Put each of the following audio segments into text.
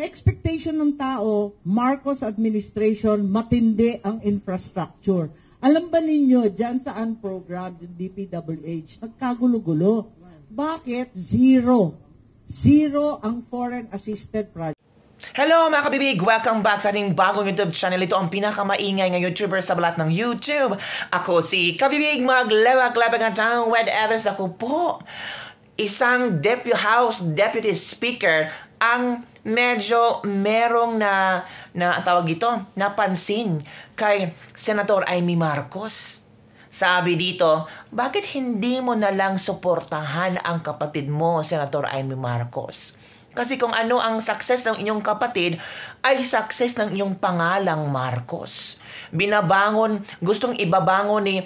Ang expectation ng tao, Marcos administration, matindi ang infrastructure. Alam ba ninyo, dyan sa program, yung DPWH, nagkagulo-gulo. Bakit? Zero. Zero ang foreign assisted project. Hello mga kabibig! Welcome back sa ating bagong YouTube channel. Ito ang pinakamaingay ng YouTuber sa balat ng YouTube. Ako si Kabibig, maglewag-lewag ng town with evidence. Ako po, isang House Deputy Speaker ang medyo merong tawag ito, napansin kay Senator Amy Marcos. Sabi dito, bakit hindi mo na lang suportahan ang kapatid mo, Senator Amy Marcos? Kasi kung ano ang success ng inyong kapatid, ay success ng inyong pangalang Marcos. Gustong ibabangon ni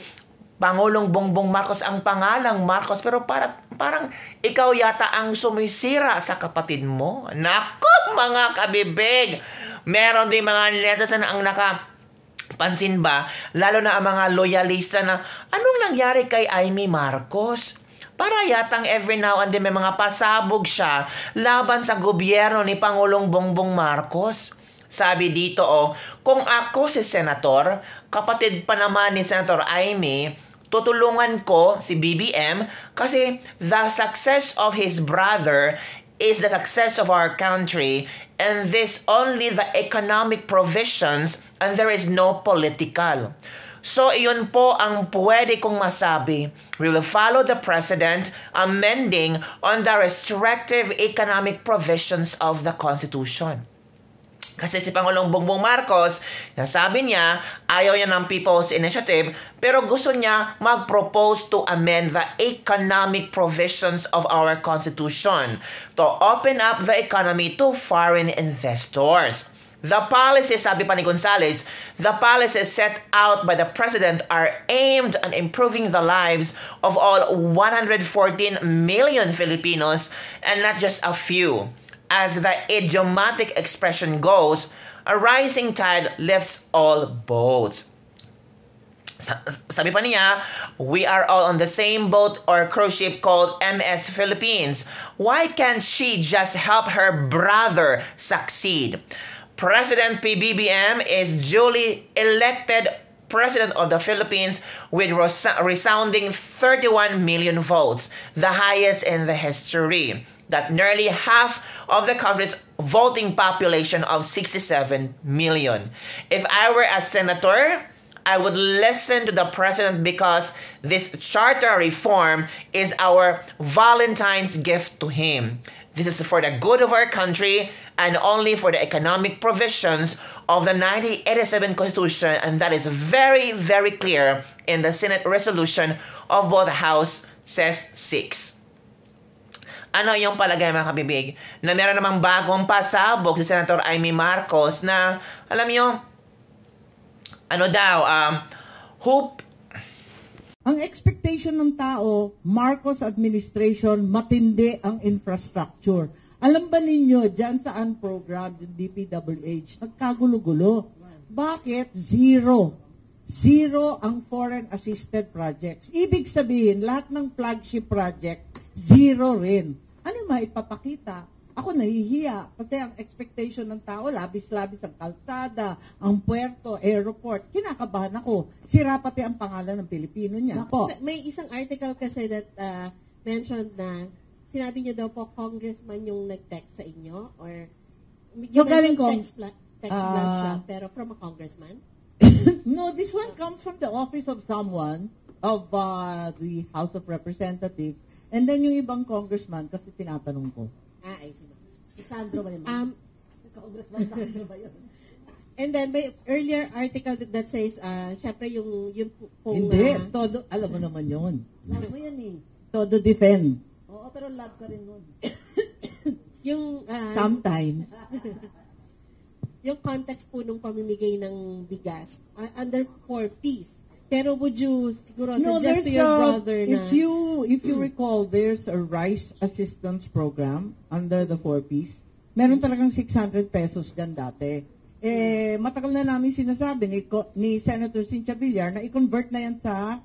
Pangulong Bongbong Marcos ang pangalang Marcos, pero parang ikaw yata ang sumisira sa kapatid mo. Naku, mga kabibig! Meron din mga netizen ang pansin ba, lalo na ang mga loyalista na anong nangyari kay Amy Marcos? Para yatang every now and then may mga pasabog siya laban sa gobyerno ni Pangulong Bongbong Marcos. Sabi dito, kung ako si Senator, kapatid pa naman ni Senator Amy, tutulungan ko si BBM kasi the success of his brother is the success of our country, and this only the economic provisions and there is no political. So, iyon po ang pwede kong masabi. We will follow the President amending on the restrictive economic provisions of the Constitution. Kasi si Pangulong Bongbong Marcos, nasabi niya, ayaw niya ng People's Initiative, pero gusto niya mag-propose to amend the economic provisions of our Constitution to open up the economy to foreign investors. The policies, sabi pa ni Gonzales, the policies set out by the President are aimed at improving the lives of all 114 million Filipinos and not just a few. As the idiomatic expression goes, a rising tide lifts all boats. Sabi pa niya, we are all on the same boat or cruise ship called MS Philippines. Why can't she just help her brother succeed? President PBBM is duly elected President of the Philippines with resounding 31 million votes, the highest in the history. That nearly half of the country's voting population of 67 million. If I were a senator, I would listen to the President because this charter reform is our Valentine's gift to him. This is for the good of our country and only for the economic provisions of the 1987 Constitution, and that is very, very clear in the Senate resolution of both House says 6. Ano yung palagay mga kabibig? Na meron namang bagong pasabog si Senator Amy Marcos na, alam nyo, hope. Ang expectation ng tao, Marcos administration, matindi ang infrastructure. Alam ba ninyo, dyan sa program, yung DPWH, nagkagulo-gulo. Bakit? Zero. Zero ang foreign assisted projects. Ibig sabihin, lahat ng flagship project, zero rin. Ano yung maipapakita? Ako nahihiya kasi ang expectation ng tao, labis-labis ang kalsada, ang puerto, airport. Kinakabahan ako. Sira pati ang pangalan ng Pilipino niya. May isang article kasi that mentioned na sinabi niyo daw po congressman yung nag-text sa inyo or yung text blast siya, pero from a congressman? No, this one comes from the office of someone of the House of Representatives, and then yung ibang congressman kasi tinatanong ko. I see. Si Sandro ba yun? Congressman Sandro ba yun? And then may earlier article that says, syempre yung hindi, todo, alam mo naman yun. Love mo yun eh. Todo defend. Oo, pero love ka rin nun. Yung, sometimes. Yung context po nung pamimigay ng bigas, under 4Ps. Pero would you siguro suggest to your brother na... If you recall, there's a rice assistance program under the 4Ps. Meron talagang 600 pesos dyan dati. Matagal na namin sinasabi ni Senator Cynthia Villar na i-convert na yan sa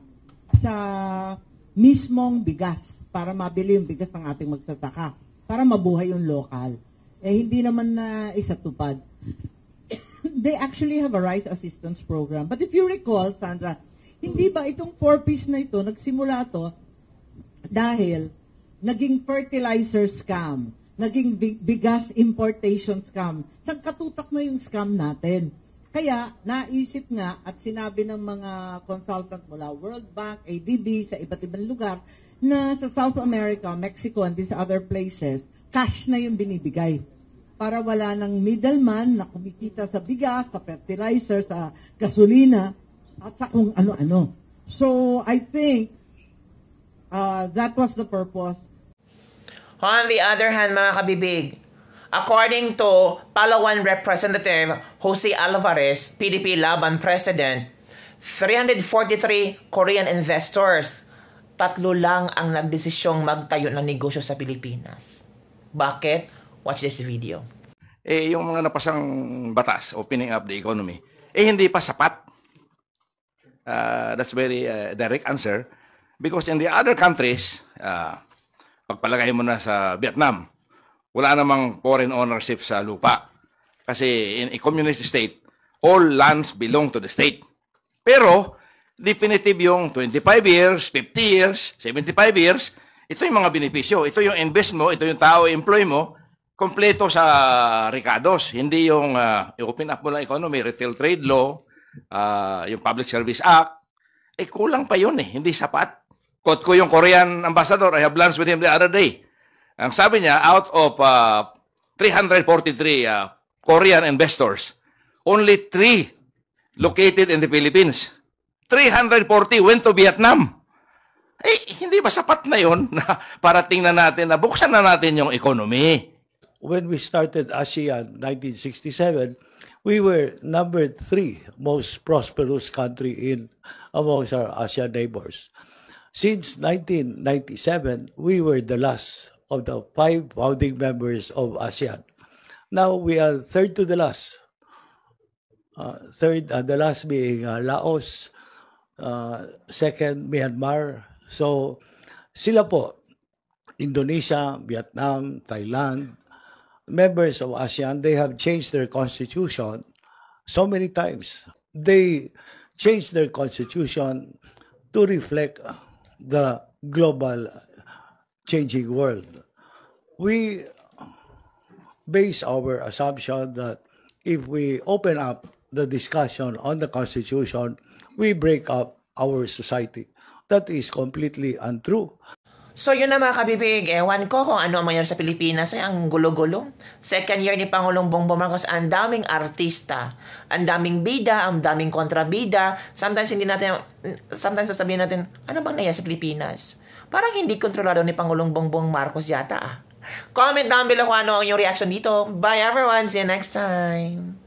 mismong bigas para mabili yung bigas ng ating magsasaka, para mabuhay yung local. hindi naman na isatupad. They actually have a rice assistance program. But if you recall, Sandra, hindi ba itong 4-piece na ito, nagsimula to dahil naging fertilizer scam, naging bigas importation scam. Sang katutak na yung scam natin. Kaya, naisip nga at sinabi ng mga consultant mula World Bank, ADB, sa iba't ibang lugar, na sa South America, Mexico, and these other places, cash na yung binibigay. Para wala ng middleman na kumikita sa bigas, sa fertilizer, sa gasolina, at sa kung ano-ano. So, I think, that was the purpose. On the other hand, mga kabibig, according to Palawan Representative Jose Alvarez, PDP Laban President, 343 Korean investors, 3 lang ang nagdesisyong magtayo ng negosyo sa Pilipinas. Bakit? Watch this video. Yung mga napasang batas, opening up the economy, hindi pa sapat. That's very direct answer. Because in the other countries, pagpalagay mo na sa Vietnam, wala namang foreign ownership sa lupa. Kasi in a communist state, all lands belong to the state. Pero, definitive yung 25 years, 50 years, 75 years, ito yung mga benepisyo. Ito yung invest mo, ito yung tao employ mo, kompleto sa Ricardos. Hindi yung open up mo lang economy, retail trade law, yung Public Service Act. Kulang pa yun hindi sapat. Quote ko yung Korean ambassador, I have lunch with him the other day. Ang sabi niya, out of 343 Korean investors, only 3 located in the Philippines. 340 went to Vietnam. Hindi ba sapat na yun na para tingnan natin na buksan na natin yung economy? When we started ASEAN 1967, we were number 3 most prosperous country amongst our ASEAN neighbors. Since 1997, we were the last of the 5 founding members of ASEAN. Now we are third to the last. The last being Laos, second Myanmar. So sila po, Indonesia, Vietnam, Thailand, members of ASEAN, they have changed their constitution so many times. They changed their constitution to reflect the global changing world. We base our assumption that if we open up the discussion on the constitution, we break up our society. That is completely untrue. So yun na mga kabibig, ewan ko kung ano ang mangyari sa Pilipinas, ang gulo-gulo. Second year ni Pangulong Bongbong Marcos, ang daming artista, ang daming bida, ang daming kontrabida. Sometimes sasabihin natin, ano bang nangyari sa Pilipinas? Parang hindi kontrolado ni Pangulong Bongbong Marcos yata. Comment down below kung ano ang inyong reaction dito. Bye everyone, see you next time.